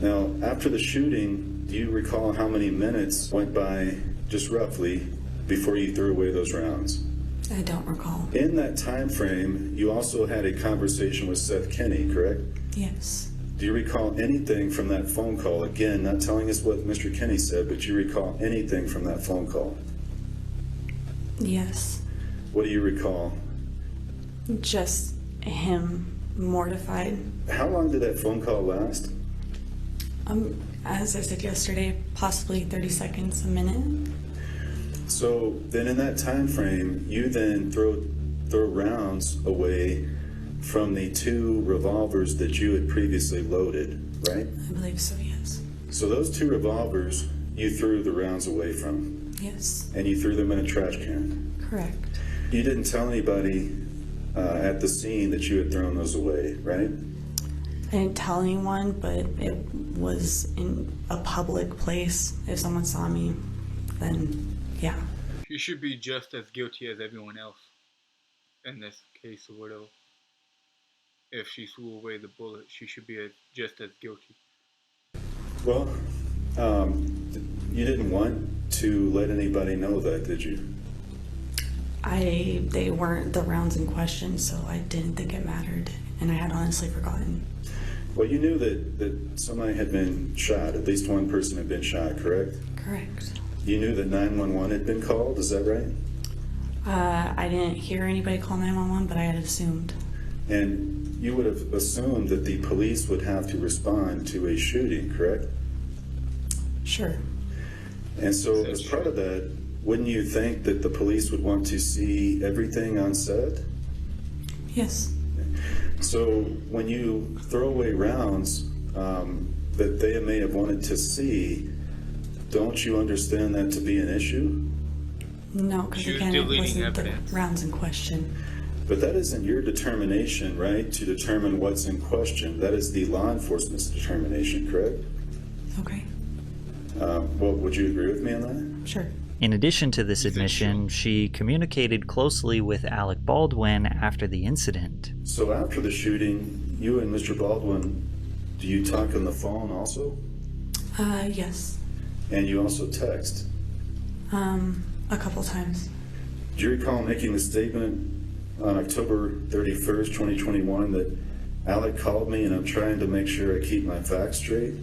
Now, after the shooting, do you recall how many minutes went by, just roughly, before you threw away those rounds? I don't recall. In that time frame, you also had a conversation with Seth Kenny, correct? Yes. Do you recall anything from that phone call? Again, not telling us what Mr. Kenny said, but do you recall anything from that phone call? Yes. What do you recall? Just him mortified. How long did that phone call last? As I said yesterday, possibly 30 seconds, a minute. So then in that time frame, you then throw rounds away from the 2 revolvers that you had previously loaded, right? I believe so, yes. So those 2 revolvers, you threw the rounds away from? Yes. And you threw them in a trash can? Correct. You didn't tell anybody at the scene that you had thrown those away, right? I didn't tell anyone, but it was in a public place. If someone saw me, then yeah. She should be just as guilty as everyone else in this case or whatever. If she threw away the bullet, she should be just as guilty. Well, you didn't want to let anybody know that, did you? They weren't the rounds in question, so I didn't think it mattered, and I had honestly forgotten. Well, you knew that somebody had been shot, at least one person had been shot, correct? Correct. You knew that 911 had been called, is that right? I didn't hear anybody call 911, but I had assumed. And you would have assumed that the police would have to respond to a shooting, correct? Sure. And so as part of that, wouldn't you think that the police would want to see everything on set? Yes. So when you throw away rounds that they may have wanted to see, don't you understand that to be an issue? No, because again, it wasn't evidence. The rounds in question. But that isn't your determination, right, to determine what's in question. That is the law enforcement's determination, correct? Okay. Well, would you agree with me on that? Sure. In addition to this admission, she communicated closely with Alec Baldwin after the incident. So after the shooting, you and Mr. Baldwin, do you talk on the phone also? Yes. And you also text? A couple times. Do you recall making the statement on October 31st, 2021 that Alec called me and I'm trying to make sure I keep my facts straight?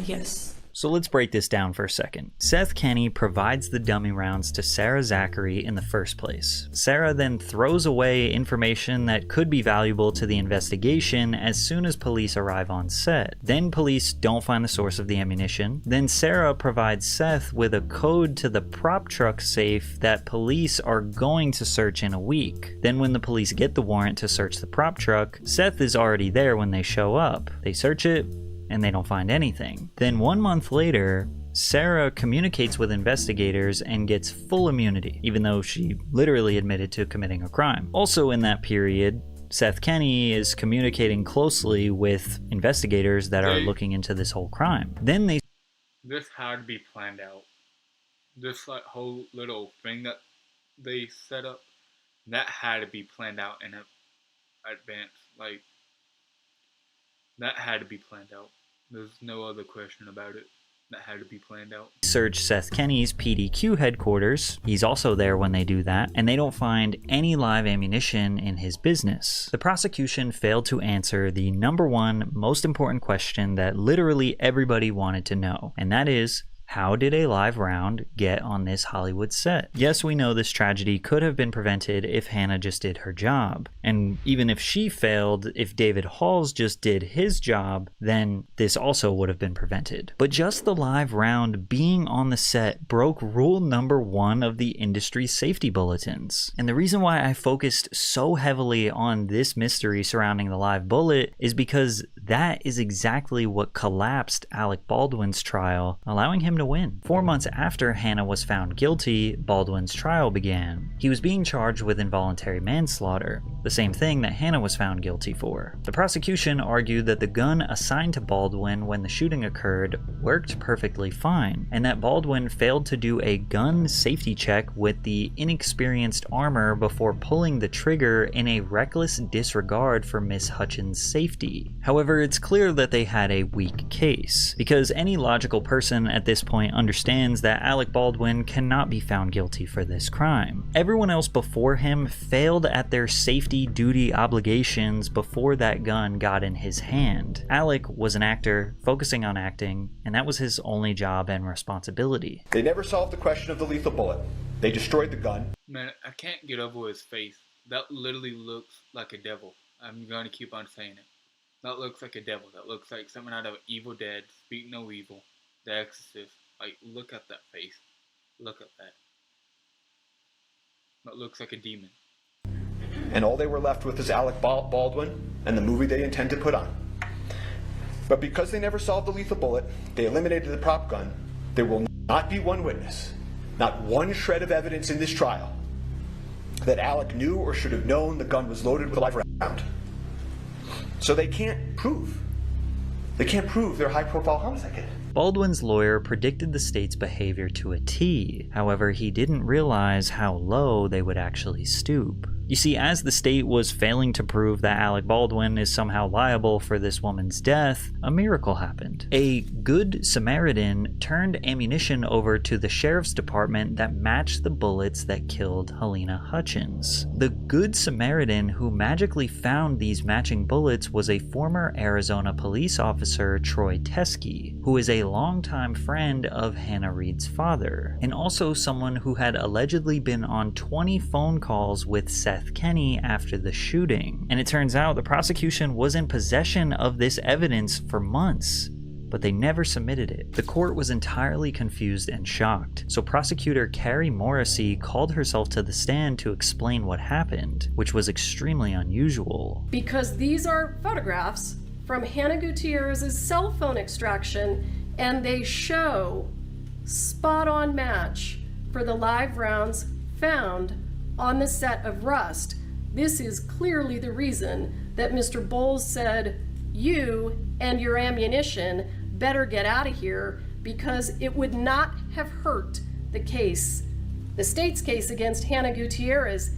Yes. So let's break this down for a second. Seth Kenny provides the dummy rounds to Sarah Zachary in the first place. Sarah then throws away information that could be valuable to the investigation as soon as police arrive on set. Then police don't find the source of the ammunition. Then Sarah provides Seth with a code to the prop truck safe that police are going to search in a week. Then when the police get the warrant to search the prop truck, Seth is already there when they show up. They search it, and they don't find anything. Then 1 month later, Sarah communicates with investigators and gets full immunity, even though she literally admitted to committing a crime. Also in that period, Seth Kenny is communicating closely with investigators that are looking into this whole crime. Then they... This had to be planned out. This whole little thing that they set up, that had to be planned out in advance. Like, that had to be planned out. There's no other question about it. That had to be planned out. Search Seth Kenny's PDQ headquarters. He's also there when they do that, and they don't find any live ammunition in his business. The prosecution failed to answer the #1 most important question that literally everybody wanted to know, and that is, how did a live round get on this Hollywood set? Yes, we know this tragedy could have been prevented if Hannah just did her job. And even if she failed, if David Halls just did his job, then this also would have been prevented. But just the live round being on the set broke rule #1 of the industry safety bulletins. And the reason why I focused so heavily on this mystery surrounding the live bullet is because that is exactly what collapsed Alec Baldwin's trial, allowing him to win. 4 months after Hannah was found guilty, Baldwin's trial began. He was being charged with involuntary manslaughter, the same thing that Hannah was found guilty for. The prosecution argued that the gun assigned to Baldwin when the shooting occurred worked perfectly fine, and that Baldwin failed to do a gun safety check with the inexperienced armor before pulling the trigger in a reckless disregard for Miss Hutchins' safety. However, it's clear that they had a weak case, because any logical person at this point understands that Alec Baldwin cannot be found guilty for this crime. Everyone else before him failed at their safety duty obligations before that gun got in his hand. Alec was an actor focusing on acting, and that was his only job and responsibility. They never solved the question of the lethal bullet. They destroyed the gun. Man, I can't get over his face. That literally looks like a devil. I'm going to keep on saying it. That looks like a devil. That looks like something out of Evil Dead, Speak No Evil, The Exorcist. Like, look at that face. Look at that. That looks like a demon. And all they were left with is Alec Baldwin and the movie they intend to put on. But because they never solved the lethal bullet, they eliminated the prop gun, there will not be one witness, not one shred of evidence in this trial, that Alec knew or should have known the gun was loaded with a live round. So they can't prove their high-profile homicide kit. Baldwin's lawyer predicted the state's behavior to a T. However, he didn't realize how low they would actually stoop. You see, as the state was failing to prove that Alec Baldwin is somehow liable for this woman's death, a miracle happened. A good Samaritan turned ammunition over to the sheriff's department that matched the bullets that killed Helena Hutchins. The good Samaritan who magically found these matching bullets was a former Arizona police officer, Troy Teskey, who is a longtime friend of Hannah Reed's father, and also someone who had allegedly been on 20 phone calls with Seth Kenny after the shooting. And it turns out the prosecution was in possession of this evidence for months, but they never submitted it. The court was entirely confused and shocked, so prosecutor Carrie Morrissey called herself to the stand to explain what happened, which was extremely unusual. Because these are photographs from Hannah Gutierrez's cell phone extraction, and they show spot-on match for the live rounds found on the set of Rust. This is clearly the reason that Mr. Bowles said, "You and your ammunition better get out of here," because it would not have hurt the case, the state's case against Hannah Gutierrez.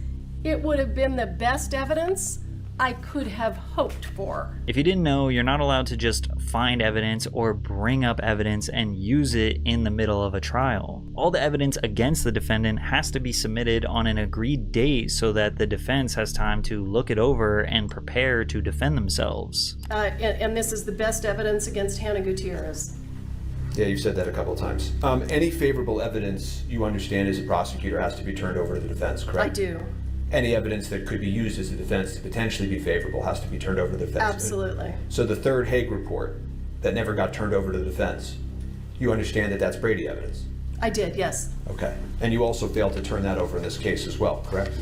It would have been the best evidence I could have hoped for. If you didn't know, you're not allowed to just find evidence or bring up evidence and use it in the middle of a trial. All the evidence against the defendant has to be submitted on an agreed date so that the defense has time to look it over and prepare to defend themselves. And this is the best evidence against Hannah Gutierrez. Yeah, you've said that a couple of times. Any favorable evidence you understand as a prosecutor has to be turned over to the defense, correct? I do. Any evidence that could be used as a defense to potentially be favorable has to be turned over to the defense. Absolutely. So the third Hague report that never got turned over to the defense, you understand that that's Brady evidence? I did, yes. Okay. And you also failed to turn that over in this case as well, correct?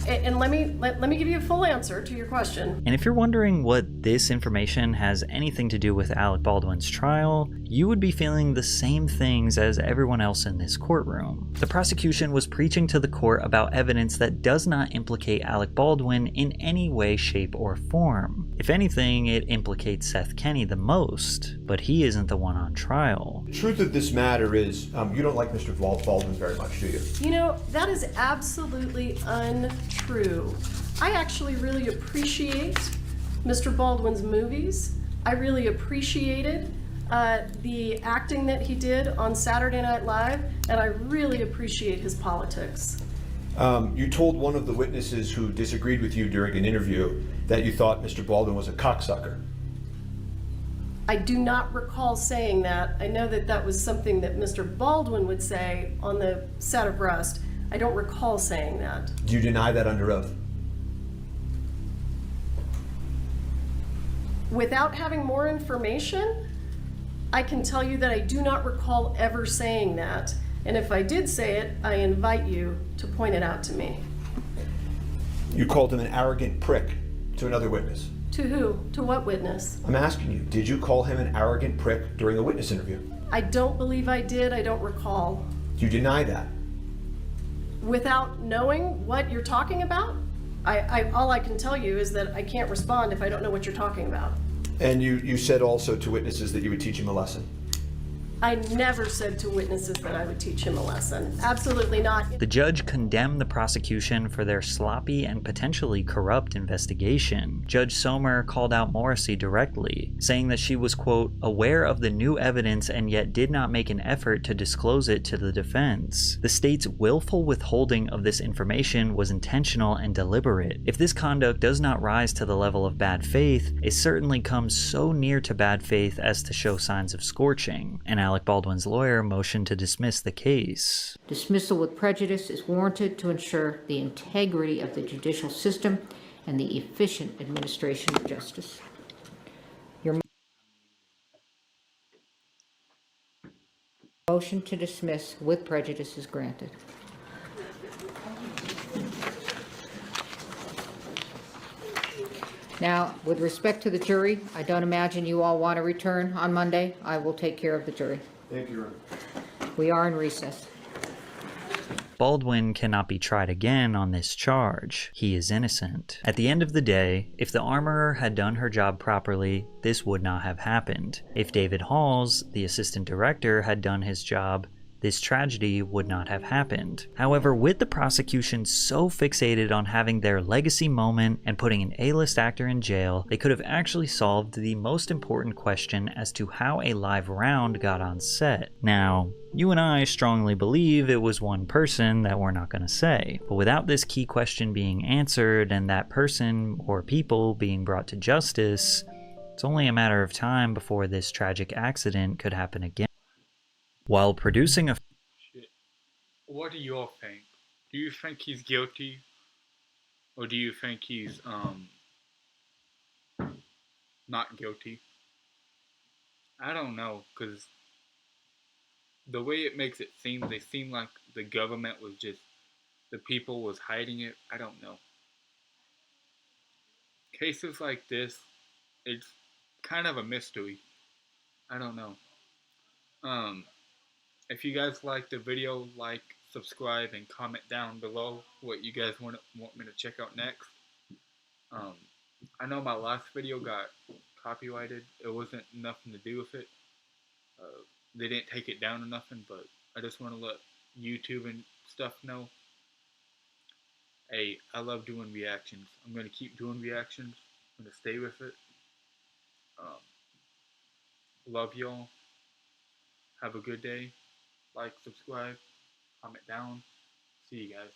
And let me give you a full answer to your question. And if you're wondering what this information has anything to do with Alec Baldwin's trial, you would be feeling the same things as everyone else in this courtroom. The prosecution was preaching to the court about evidence that does not implicate Alec Baldwin in any way, shape, or form. If anything, it implicates Seth Kenny the most, but he isn't the one on trial. The truth of this matter is, you don't like Mr. Baldwin very much, do you? You know, that is absolutely untrue. I actually really appreciate Mr. Baldwin's movies. I really appreciated the acting that he did on Saturday Night Live, and I really appreciate his politics. You told one of the witnesses who disagreed with you during an interview that you thought Mr. Baldwin was a cocksucker. I do not recall saying that. I know that that was something that Mr. Baldwin would say on the set of Rust. I don't recall saying that. Do you deny that under oath? Without having more information, I can tell you that I do not recall ever saying that. And if I did say it, I invite you to point it out to me. You called him an arrogant prick to another witness. To who? To what witness? I'm asking you, did you call him an arrogant prick during a witness interview? I don't believe I did. I don't recall. You deny that? Without knowing what you're talking about? All I can tell you is that I can't respond if I don't know what you're talking about. And you said also to witnesses that you would teach him a lesson? I never said to witnesses that I would teach him a lesson. Absolutely not. The judge condemned the prosecution for their sloppy and potentially corrupt investigation. Judge Sommer called out Morrissey directly, saying that she was, quote, aware of the new evidence and yet did not make an effort to disclose it to the defense. The state's willful withholding of this information was intentional and deliberate. If this conduct does not rise to the level of bad faith, it certainly comes so near to bad faith as to show signs of scorching. And Alec Baldwin's lawyer motioned to dismiss the case. Dismissal with prejudice is warranted to ensure the integrity of the judicial system and the efficient administration of justice. Your motion to dismiss with prejudice is granted. Now, with respect to the jury, I don't imagine you all want to return on Monday. I will take care of the jury. Thank you, Your Honor. We are in recess. Baldwin cannot be tried again on this charge. He is innocent. At the end of the day, if the armorer had done her job properly, this would not have happened. If David Halls, the assistant director, had done his job, this tragedy would not have happened. However, with the prosecution so fixated on having their legacy moment and putting an A-list actor in jail, they could have actually solved the most important question as to how a live round got on set. Now, you and I strongly believe it was one person that we're not going to say, but without this key question being answered and that person or people being brought to justice, it's only a matter of time before this tragic accident could happen again. While producing a... Shit. What do you all think? Do you think he's guilty? Or do you think he's, not guilty? I don't know, because the way it makes it seem, they seem like the government was just, the people was hiding it. I don't know. Cases like this, it's kind of a mystery. I don't know. If you guys liked the video, like, subscribe, and comment down below what you guys want me to check out next. I know my last video got copyrighted. It wasn't nothing to do with it. They didn't take it down or nothing, but I just want to let YouTube and stuff know. Hey, I love doing reactions. I'm going to keep doing reactions. I'm going to stay with it. Love y'all. Have a good day. Like, subscribe, comment down. See you guys.